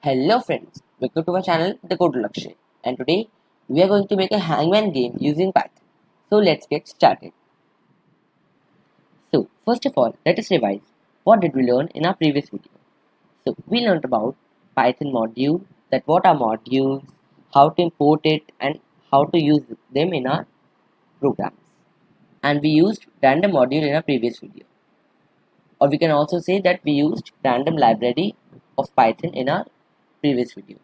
Hello friends, welcome to my channel The Code Lakshya, and today we are going to make a Hangman game using Python. So let's get started. So first of all, let us revise what did we learn in our previous video. So we learned about Python module, that what are modules, how to import it and how to use them in our programs. And we used random module in our previous video. Or we can also say that we used random library of Python in our previous video.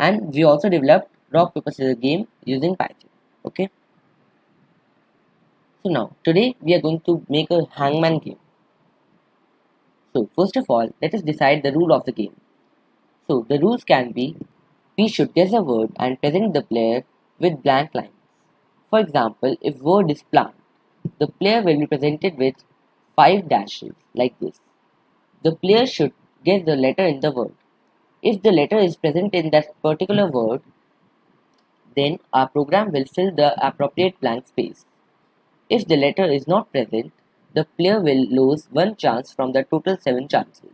And we also developed rock paper scissors game using Python. Okay, so now today we are going to make a hangman game. So first of all, let us decide the rule of the game. So the rules can be: we should guess a word and present the player with blank lines. For example, if word is plant, the player will be presented with 5 dashes like this. The player should guess the letter in the word. If the letter is present in that particular word, then our program will fill the appropriate blank space. If the letter is not present, the player will lose one chance from the total 7 chances.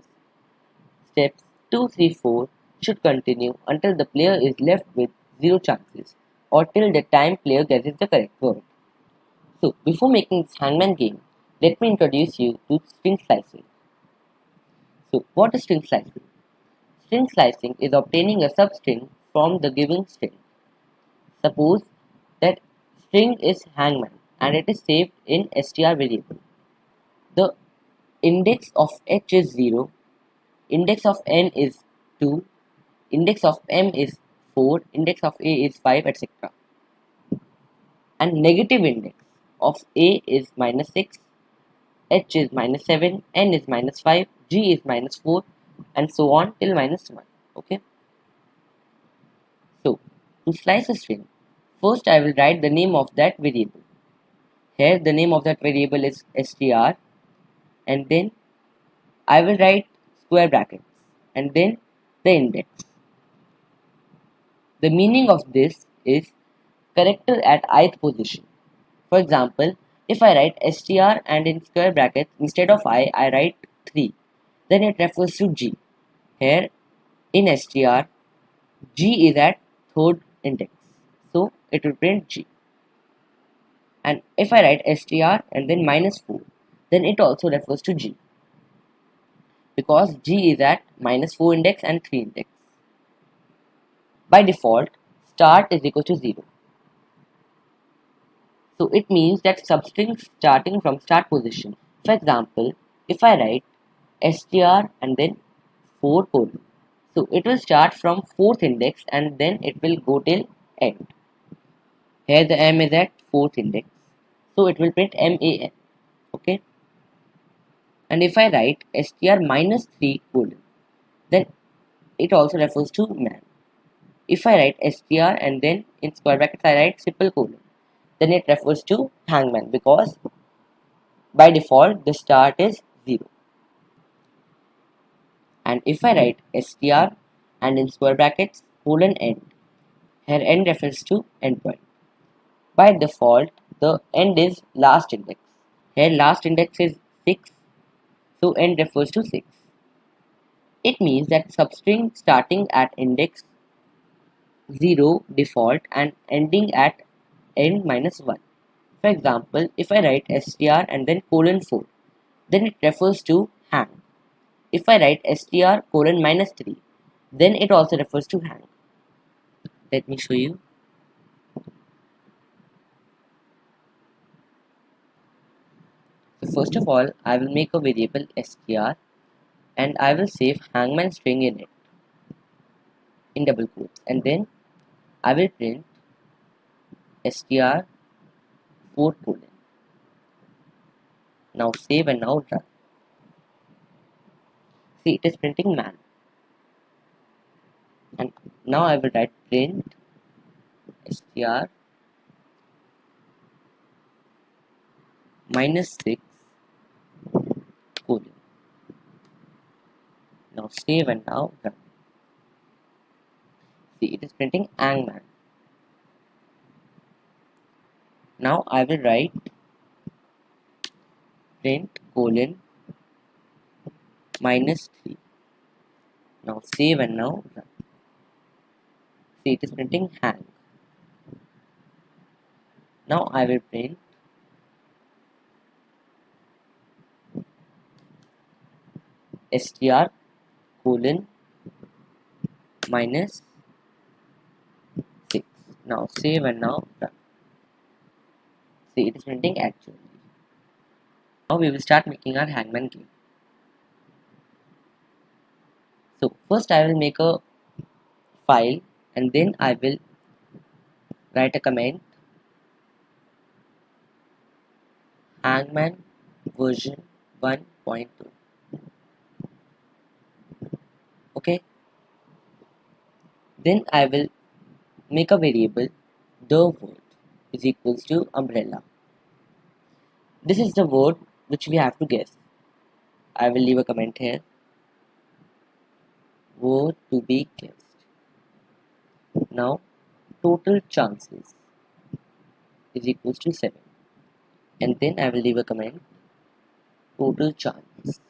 Steps 2, 3, 4 should continue until the player is left with 0 chances or till the time player guesses the correct word. So, before making this hangman game, let me introduce you to string slicing. So, what is string slicing? String slicing is obtaining a substring from the given string. Suppose that string is hangman and it is saved in str variable. The index of h is 0, index of n is 2, index of m is 4, index of a is 5, etc. And negative index of a is minus 6, h is minus 7, n is minus 5, g is minus 4, and so on till minus 1. Okay. So, to slice a string, first I will write the name of that variable. Here the name of that variable is str, and then I will write square brackets and then the index. The meaning of this is character at ith position. For example, if I write str and in square brackets instead of I write 3, then it refers to g. Here in str, g is at third index, so it will print g. And if I write str and then minus 4, then it also refers to g, because g is at minus 4 index and 3 index. By default, start is equal to 0. So it means that substring starting from start position. For example, if I write str and then 4 colon, so it will start from 4th index and then it will go till end. Here the m is at 4th index, so it will print MAN. Okay. And if I write str minus 3 colon, then it also refers to man. If I write str and then in square brackets I write triple colon, then it refers to hangman, because by default the start is 0. And if I write str and in square brackets colon end, here end refers to endpoint. By default the end is last index. Here last index is 6, so end refers to 6. It means that substring starting at index 0 default and ending at end minus 1. For example, if I write str and then colon 4, then it refers to hang. If I write str colon minus 3, then it also refers to hang. Let me show you. So first of all, I will make a variable str and I will save hangman string in it in double quotes, and then I will print str 4 colon. Now save and now run. See, it is printing man. And now I will write print str minus 6 colon. Now save and now run. See, it is printing Hangman. Now I will write print colon minus 3. Now save and now run. See, it is printing hang. Now I will print str colon minus 6. Now save and now run. See, it is printing actually. Now we will start making our Hangman game. So first I will make a file and then I will write a comment Hangman version 1.2. Okay. Then I will make a variable the word is equals to umbrella. This is the word which we have to guess. I will leave a comment here. Word to be guessed. Now total chances is equals to 7. And then I will leave a comment total chance.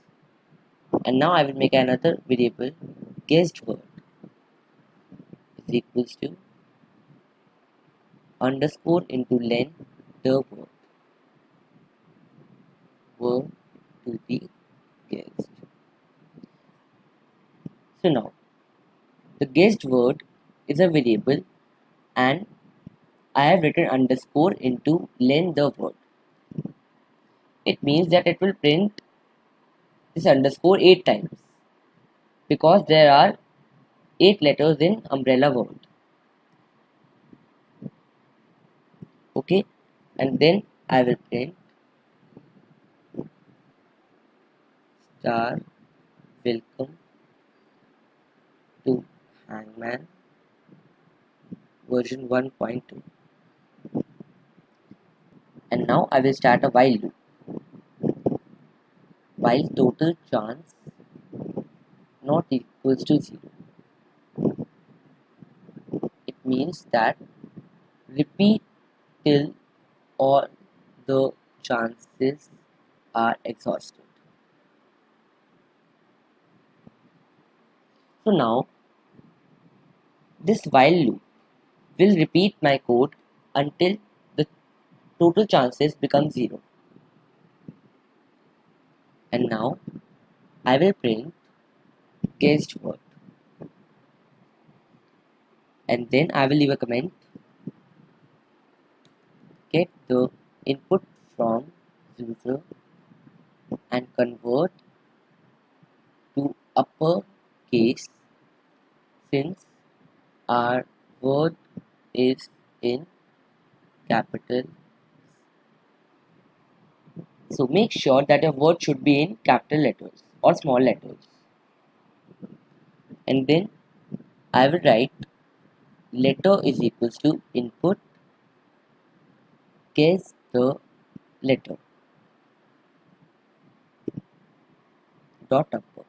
And now I will make another variable guessed word is equals to underscore into len the word to be guessed. So now the guessed word is a variable and I have written underscore into len the word. It means that it will print this underscore 8 times because there are 8 letters in umbrella word. Okay, and then I will print star welcome to Hangman version 1.2. And now I will start a while loop. While total chance not equals to 0. It means that repeat till all the chances are exhausted. So now this while loop will repeat my code until the total chances become 0. And now I will print guessed word. And then I will leave a comment get the input from user and convert to uppercase since our word is in capital. So make sure that your word should be in capital letters or small letters. And then I will write letter is equals to input guess the letter dot upper.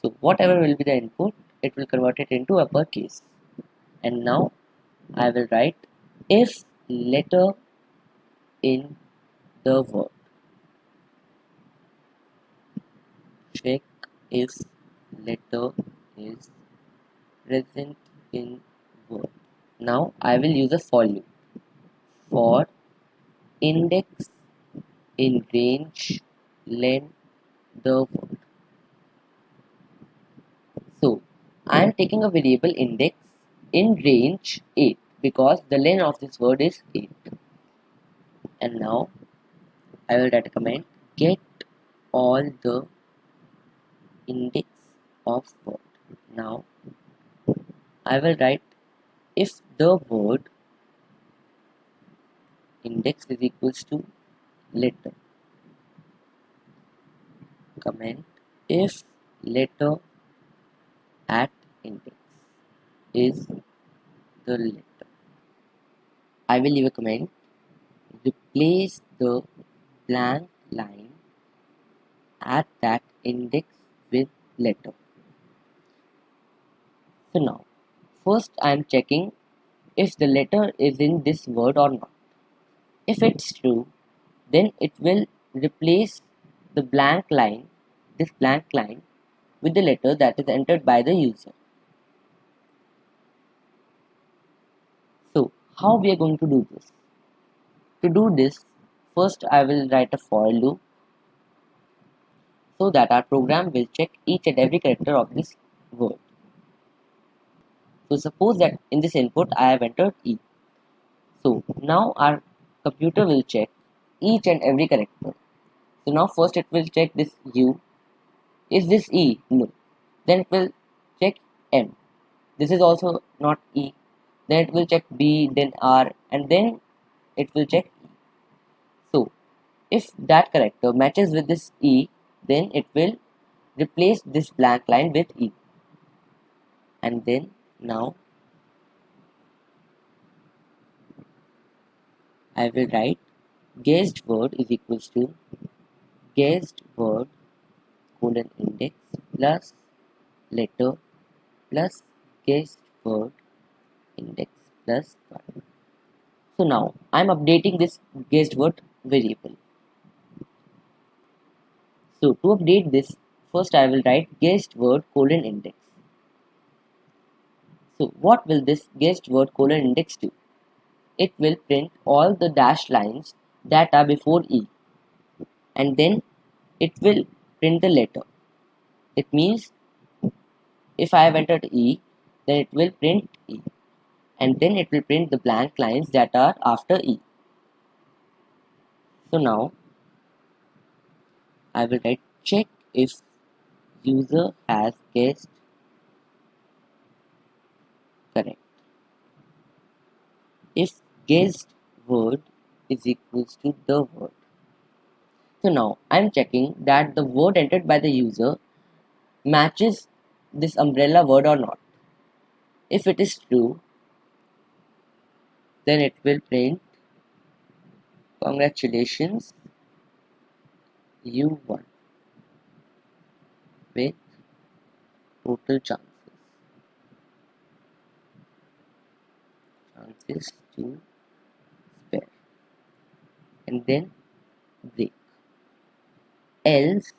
So whatever will be the input, it will convert it into uppercase. And now I will write if letter in the word. Check if letter is present in word. Now I will use a for loop for index in range len the word. So I am taking a variable index in range 8 because the len of this word is 8. And now I will write a command get all the index of word. Now I will write if the word index is equals to letter. Comment if letter at index is the letter. I will leave a comment replace the blank line at that index with letter. So now first I am checking if the letter is in this word or not. If it's true, then it will replace the blank line, this blank line, with the letter that is entered by the user. So how we are going to do this? To do this, first I will write a for loop so that our program will check each and every character of this word. So suppose that in this input I have entered E. So now our computer will check each and every character. So now first it will check this U. Is this E? No. Then it will check M. This is also not E. Then it will check B, then R, and then it will check E. So if that character matches with this E, then it will replace this blank line with E. And then now I will write guessed word is equals to guessed word colon index plus letter plus guessed word index plus 1. So now I am updating this guessed word variable. So to update this, first I will write guessed word colon index. So what will this guessed word colon index do? It will print all the dashed lines that are before E, and then it will print the letter. It means if I have entered E, then it will print E, and then it will print the blank lines that are after E. So now I will write check if user has guessed correct. If guessed word is equals to the word. So now I'm checking that the word entered by the user matches this umbrella word or not. If it is true, then it will print congratulations, you won with total chances to spare, and then break. Else,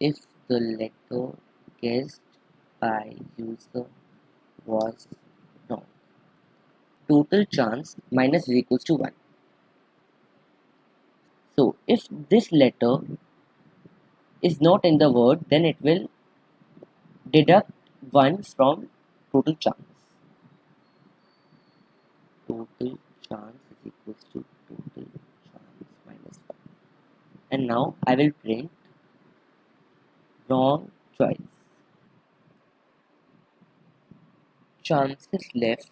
if the letter guessed by user was wrong, total chance minus is equals to 1. So if this letter is not in the word, then it will deduct 1 from total chance. Total chance is equals to total chance minus 1. And now I will print wrong choice. Chances left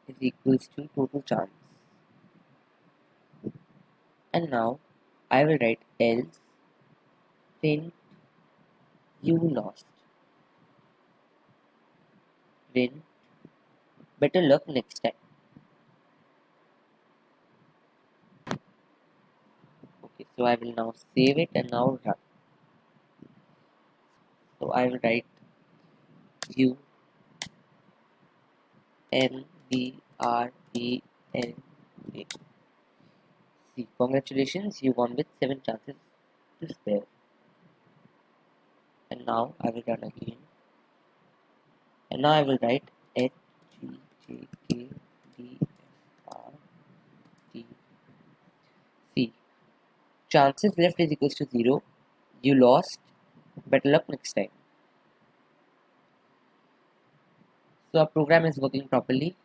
is equals to total chance. And now I will write else print you lost. Print better luck next time. Okay, so I will now save it and now run. So I will write U M B R E N A. See, congratulations, you won with 7 chances to spare. And now I will run again. And now I will write H G J K D F R T C. Chances left is equals to 0. You lost. Better luck next time. So our program is working properly.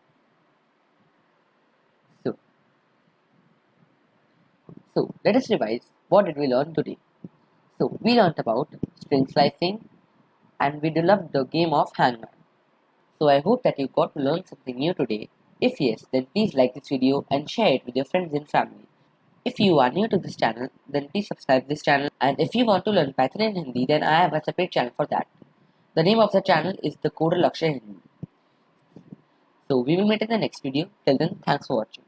So let us revise. What did we learn today? So we learned about string slicing and we developed the game of Hangman. So I hope that you got to learn something new today. If yes, then please like this video and share it with your friends and family. If you are new to this channel, then please subscribe this channel, and if you want to learn Python in Hindi, then I have a separate channel for that. The name of the channel is the Coder Lakshya Hindi. So we will meet in the next video. Till then, thanks for watching.